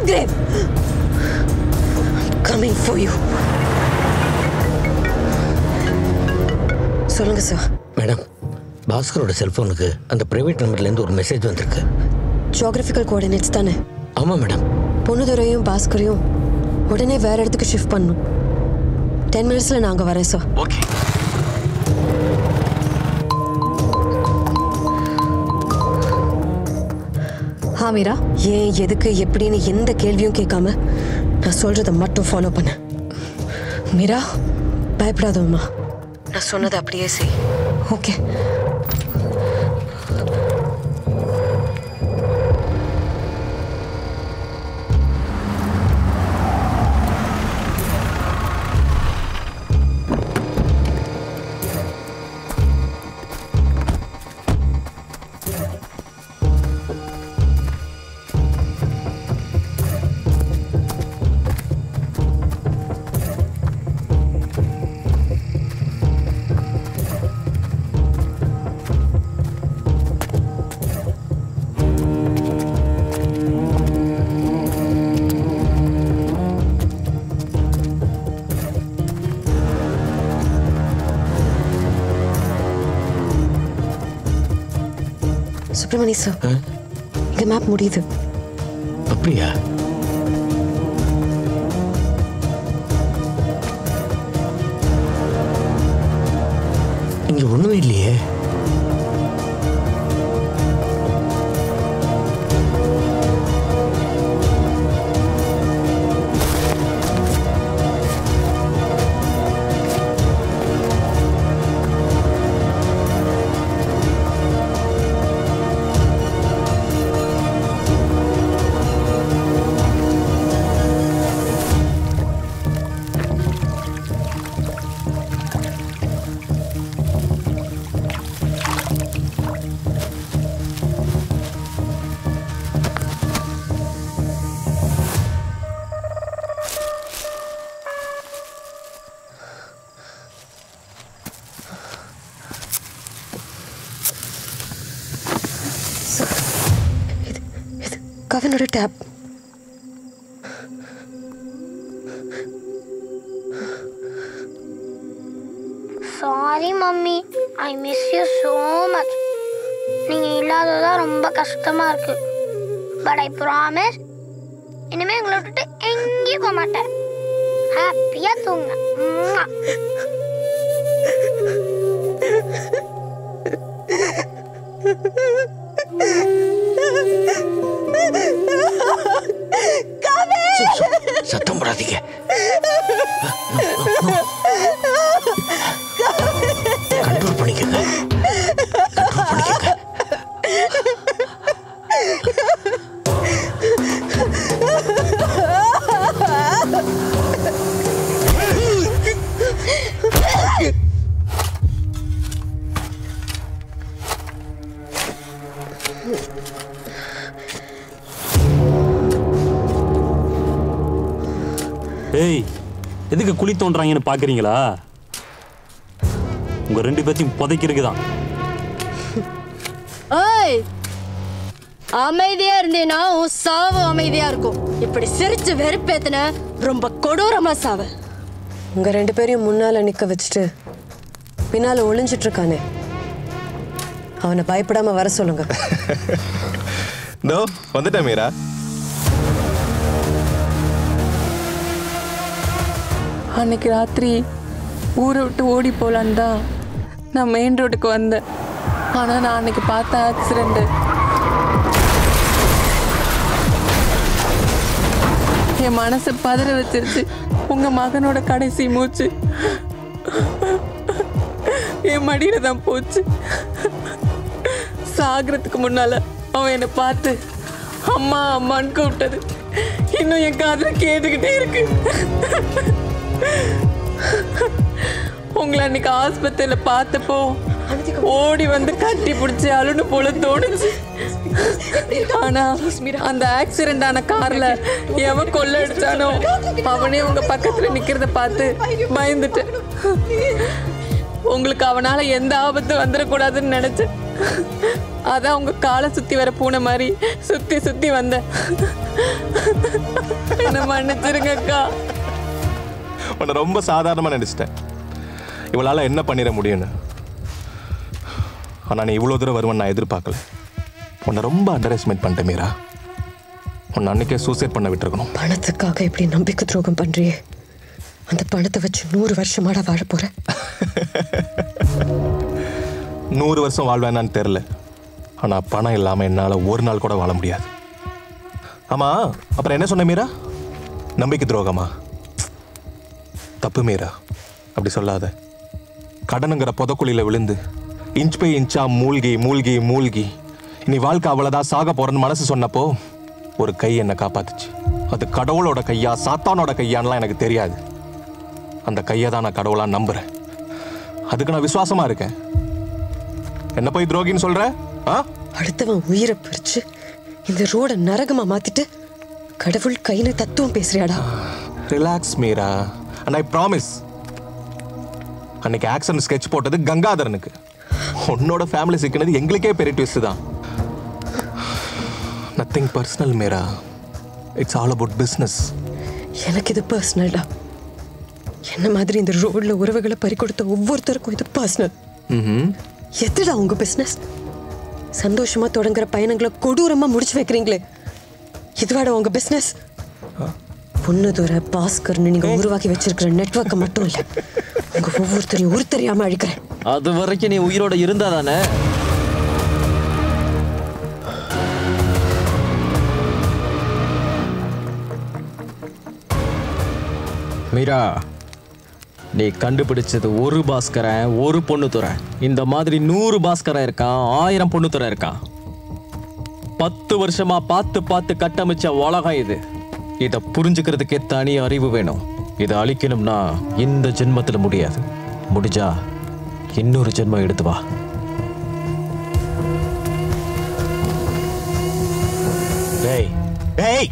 Sugrave, I'm coming for you. சொல்லுங்க sir. Madam, பாஸ்கரோட செல்போனுக்கு அந்த private நம்பர்லேருந்து ஒரு மெசேஜ் வந்திருக்கு. ஜியோகிராஃபிக்கல் கோஆர்டினேட்ஸ் தானே? ஆமாம் மேடம். பொண்ணுதுரையும் பாஸ்கரையும் உடனே வேற இடத்துக்கு ஷிஃப்ட் பண்ணணும். 10 minutesல நான் அங்கே வரேன் சார். ஓகே. மீரா, ஏன் எதுக்கு எப்படின்னு எந்த கேள்வியும் கேட்காம நான் சொல்றதை மட்டும் ஃபாலோ பண்ண. மீரா, பயப்படாதம்மா, நான் சொன்னதை அப்படியே செய். ஓகே? சுப்பிரமணி சார், இங்க மேப் முடியுது. அப்படியா? இங்க ஒண்ணுமே இல்லையே. கவினோட tape. Sorry mummy, I miss you so much. நீங்க இல்லாததா ரொம்ப கஷ்டமா இருக்கு. பட் ஐ ப்ராமிஸ், இனிமே உங்களை விட்டுட்டு எங்கேயும் போக மாட்டேன். ஹாப்பியா தூங்க. சத்தம் போடாதீங்க. கண்ட்ரோல் பண்ணிக்கங்க. கண்ட்ரோல் பண்ணிக்கங்க. ஏய், எதுக்கு குழி தோன்றாங்கன்னு பாக்குறீங்களா? உங்க ரெண்டு பேத்தையும் புதைக்கிறதுதான். ஏய், அமைதியா இருந்தேனா உன் சாவு அமைதியா இருக்கும். இப்படி சிரிச்சு வெறுப்பேத்துன ரொம்ப கொடூரமா சாவு. உங்க ரெண்டு பேரையும் முன்னால நிக்க வச்சுட்டு பின்னால ஒளிஞ்சிட்டு இருக்கானே, அவனை பயப்படாம வர சொல்லுங்க. நோ, வந்துட்டேன் மீரா. அன்னைக்கு ராத்திரி ஊரை விட்டு ஓடி போலான்னு தான் நான் மெயின் ரோடுக்கு வந்தேன். ஆனால் நான் அன்னைக்கு பார்த்த ஆக்சிடென்ட் என் மனசை பதற வச்சிருச்சு. உங்கள் மகனோட கடைசி மூச்சு என் மடியில தான் போச்சு. சாகிறதுக்கு முன்னால அவன் என்னை பார்த்து அம்மா அம்மான்னு கூப்பிட்டது இன்னும் என் காதில் கேட்டுக்கிட்டே இருக்கு. உங்களை அன்னைக்கு ஆஸ்பத்திரியில பார்த்தப்போ ஓடி வந்து கட்டி பிடிச்சி அழுன்னு போல தோணுச்சு. ஆனா அந்த ஆக்சிடென்ட் ஆன கார்ல எவன் கொள்ள அடிச்சானோ அவனே உங்க பக்கத்துல நிக்கிறத பார்த்து பயந்துட்டேன். உங்களுக்கு அவனால எந்த ஆபத்து வந்துடக்கூடாதுன்னு நினைச்சேன். அதான் உங்க காலை சுத்தி வர பூனை மாதிரி சுத்தி சுத்தி வந்தேன். என்ன மன்னிச்சிருங்க அக்கா. உன்னை ரொம்ப சாதாரணமா நினைச்சிட்டேன், இவளால என்ன பண்ணிட முடியும்னு. ஆனா நீ இவ்வளவு தூரம் வருவன் நான் எதிர்பார்க்கல. உன்னை ரொம்ப அண்டர் எஸ்டிமேட் பண்ணிட்டேன் மீரா. உன்னை அன்னைக்கே சூசைட் பண்ண விட்டுருக்கணும். பணத்துக்காக இப்படி நம்பிக்கை துரோகம் பண்றியே, அந்த பணத்தை வச்சு 100 வருஷமாடா வாழ போற? 100 வருஷம் வாழ்வேனான்னு தெரியல, ஆனா பணம் இல்லாம என்னால ஒரு நாள் கூட வாழ முடியாது. ஆமா, அப்புறம் என்ன சொன்ன மீரா? நம்பிக்கை துரோகமா? தப்பு மீரா, அப்படி சொல்லாத. கடனுங்கிற புதக்குழியில விழுந்து இன்ச் பை இன்ச்சா மூழ்கி மூழ்கி மூழ்கி நீ வாழ்க்கை அவ்வளவுதான் சாக போறன்னு மனசு சொன்னப்போ ஒரு கை என்னை காப்பாத்துச்சு. அது கடவுளோட கையா சாத்தானோட கையான்லாம் எனக்கு தெரியாது. அந்த கையை தான் நான் கடவுளா நம்புறேன். அதுக்கு நான் விசுவாசமா இருக்கேன். என்ன போய் துரோகின்னு சொல்ற? அடுத்தவன் உயிரை பறிச்சு இந்த ரோட நரகமா மாத்திட்டு கடவுள் கைன்னு தத்துவம் பேசுறியாடா? Relax Meera, and I promise. அன்னைக்கு ஆக்சன் ஸ்கெட்ச் போட்டது கங்காதரனுக்கு. உன்னோட ஃபேமிலி சிக்கினது எங்களுக்கே பெரிய ட்விஸ்ட் தான். Nothing personal Meera, it's all about business. எனக்கு இது பர்சனல்டா. என்ன மாதிரி இந்த ரோட்ல உறவுகளை பறிக்கொடுத்த ஒவ்வொருத்தருக்கும் இது பர்சனல். எதுடா உங்க பிசினஸ்? சந்தோஷமா தொடங்குற பயணங்களை கொடூரமா முடிச்சு வைக்கிறீங்களே, இதுவாட உங்க பிசினஸ்? பொண்ணுதுரை பாஸ்கர்னு நீங்க உருவாக்கி வச்சிருக்கிற நெட்வொர்க்கை மட்டும் இல்ல, உங்க ஒவ்வொருத்தரையும் தெரியாம அழிக்கிறேன். அது வரைக்கும் நீ உயிரோட இருந்தா தானே? மீரா, நீ கண்டுபிடிச்சது ஒரு பாஸ்கரன், ஒரு பொண்ணுத்துறை. இந்த மாதிரி 100 பாஸ்கரன் இருக்கான், 1000 பொண்ணுத்துறை இருக்கான். 10 வருஷமா பார்த்து பார்த்து கட்டமைச்ச உலகம் இது. இதை புரிஞ்சுக்கிறதுக்கே தனி அறிவு வேணும். இதை அழிக்கணும்னா இந்த ஜென்மத்தில் முடியாது. முடிஞ்சா இன்னொரு ஜென்மம் எடுத்து வா. டேய் டேய்,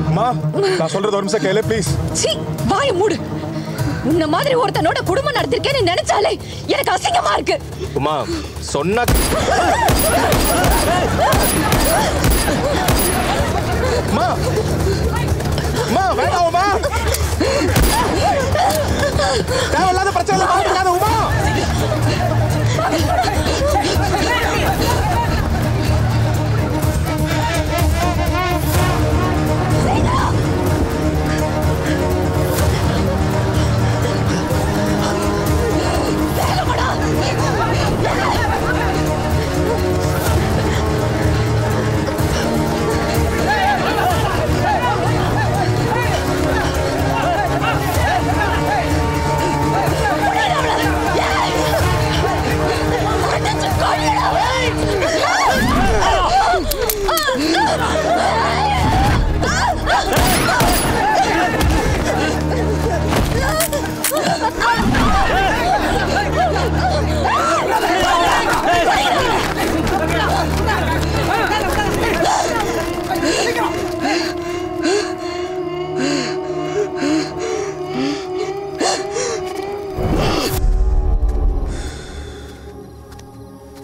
அம்மா, நான் சொல்றது ஒரு நிமிஷம் கேளு ப்ளீஸ். சீ, வாய மூடு. உன்ன மாதிரி ஒருத்தனோட குடும்பம் நடத்திருக்கேன்னு நினைச்சாலே எனக்கு அசிங்கமா இருக்கு. உமா சொன்ன மா மா வேண்டாம் உமா, தேவையில்லாத பிரச்சனை பார்த்துக்காத உமா.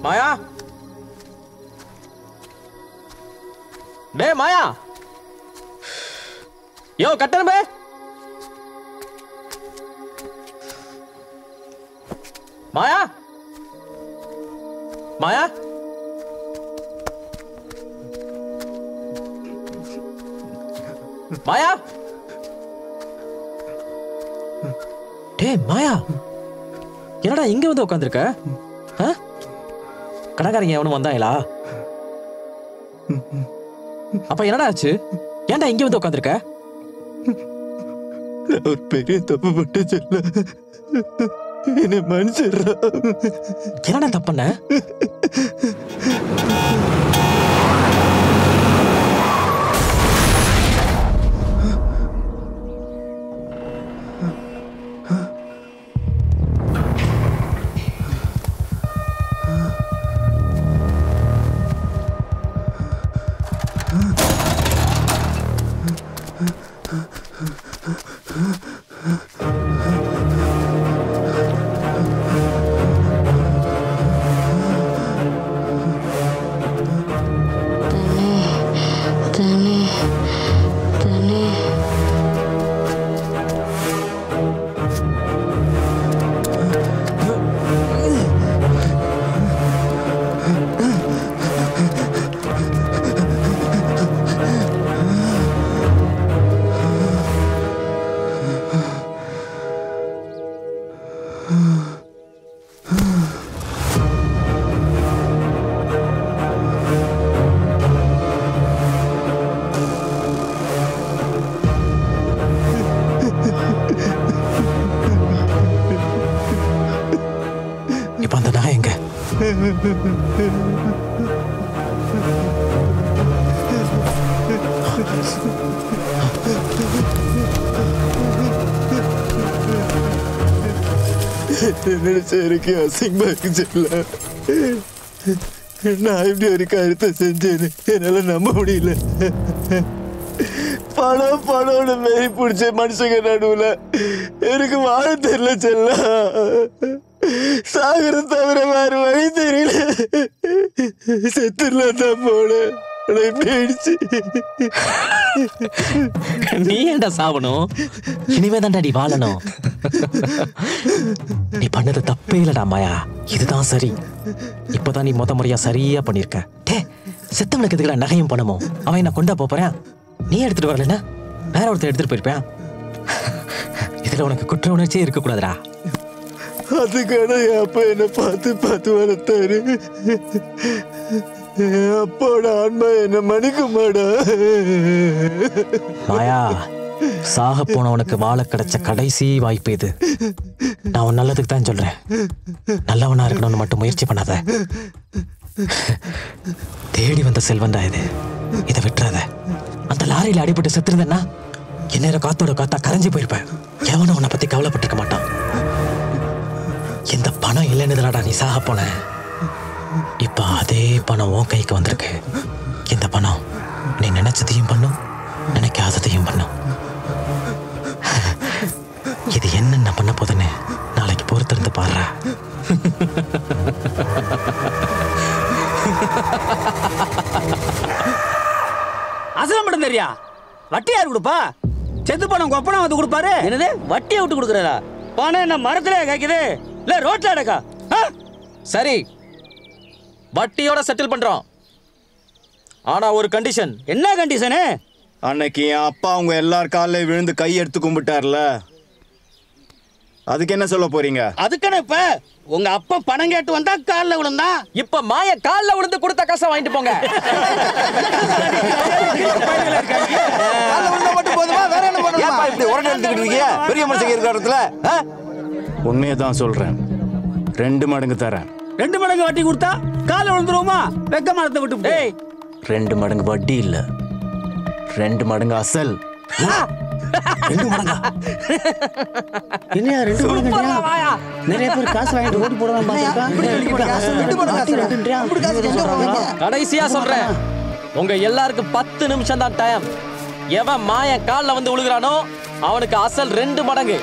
மாயா, டே மாயா, யோ கட்டணம் பே. மாயா, மாயா, மாயா, டே மாயா, என்னடா இங்க வந்து உட்காந்துருக்க? கடைக்காரங்க எவனும் வந்தாங்களா? அப்ப என்னடா ஆச்சு? ஏன்டா இங்க வந்து உட்காந்துருக்க? ஒரு பெரிய தப்பு பட்டு சொல்ல என்ன மனுஷரா. என்னடா தப்புண்ண? தனி தனி இப்ப அந்த நகை எங்க? நினைச்ச எனக்கு அசிங்கமா இருக்கு செல்ல. நான் இப்படி ஒரு கருத்தை செஞ்சேன்னு என்னால நம்ப முடியல. பணம் பணம்னு மாரி பிடிச்ச மனுஷங்க நடுவுல எனக்கு வாழ தெரியல செல்ல. சாகர தவிர வேற வழி தெரியல. செத்துலாம் தான் போல. இப்படி ஆயிடுச்சு. நீ ஏன்டா சாவணும்? இனிமே தான்டா நீ வாழணும். நீ பண்ணது தப்பே இல்லடா மாயா. இதுதான் சரி. இப்பதான் நீ முறையா சரியா பண்ணிருக்க. டே, செத்தவனுக்கு எதுக்குடா நகையும் பணமும்? அவன் என்ன கொண்டா போறேன்? நீ எடுத்துட்டு வரலன்னா வேற ஒருத்தர் எடுத்துட்டு போயிருப்பேன். இதுல உனக்கு குற்ற உணர்ச்சியே இருக்க கூடாதுடா. அதுக்கான என் அப்பா என்ன பார்த்து பார்த்து வளர்த்தாரு. அப்போட ஆன்மா என்ன மன்னிக்குமாடா? மாயா, சாக போனவனுக்கு வாழ கிடைச்ச கடைசி வாய்ப்பு இது. நான் உன் நல்லதுக்கு தான் சொல்றேன். நல்லவனா இருக்கணும்னு மட்டும் முயற்சி பண்ணாத. தேடி வந்த செல்வன்டா இது. இதை விட்டுறாத. அந்த லாரியில அடிபட்டு செத்துருந்தேன்னா எந்நேரம் காத்தோட காத்தா கரைஞ்சி போயிருப்பேன். எவனும் உன்னை பத்தி கவலைப்பட்டிருக்க மாட்டான். இந்த பணம் இல்லைன்னுதாடா நீ சாக போன. இப்ப அதே பணம் உன் கைக்கு வந்திருக்கு. இந்த பணம் நீ நினைச்சதையும் பண்ணும், நினைக்காததையும் பண்ணும். இது என்னென்ன பண்ண போதுன்னு நாளைக்கு பொறுத்திருந்து பாடுறா. அசலம் மட்டும் தெரியா? வட்டி யார் கொடுப்பா? செத்து பணம் கொப்பனம் வந்து கொடுப்பாரு. என்னது வட்டியை விட்டு கொடுக்குறா? பணம் என்ன மரத்திலே காய்க்குது இல்ல ரோட்ல அடக்கா? சரி, வட்டியோட செட்டில் பண்றோம். ஆனா ஒரு கண்டிஷன். என்ன கண்டிஷனு? அன்னைக்கு என் அப்பா அவங்க எல்லார் காலையும் விழுந்து கை எடுத்து கும்பிட்டார்ல, அதுக்கு என்ன சொல்ல போறீங்க? அதுக்குன்னு இப்ப உங்க அப்பா பணம் கேட்டு வந்தா காலில் விழுந்தா, இப்ப மாய காலில் விழுந்து கொடுத்த காசை வாங்கிட்டு போங்க. பெரிய மனுஷங்க இருக்கிற இடத்துல உண்மையை தான் சொல்றேன். 2 மடங்கு தரேன். 2 மடங்கு வட்டி கொடுத்தா காலில் விழுந்துருவோமா? வெக்க மரத்தை விட்டு 2 மடங்கு வட்டி இல்ல, 2 மடங்கு அசல். 2 மடங்கா? என்ன 2 மடங்கா? நிறைய பேர் காசு வாங்கிட்டு ஓடி போடலாம் பாத்துக்கா. கடைசியா சொல்றேன், உங்க எல்லாருக்கும் 10 நிமிஷம் தான் டைம். எவன் மாய காலில் வந்து விழுகிறானோ அவனுக்கு அசல் 2 மடங்கு.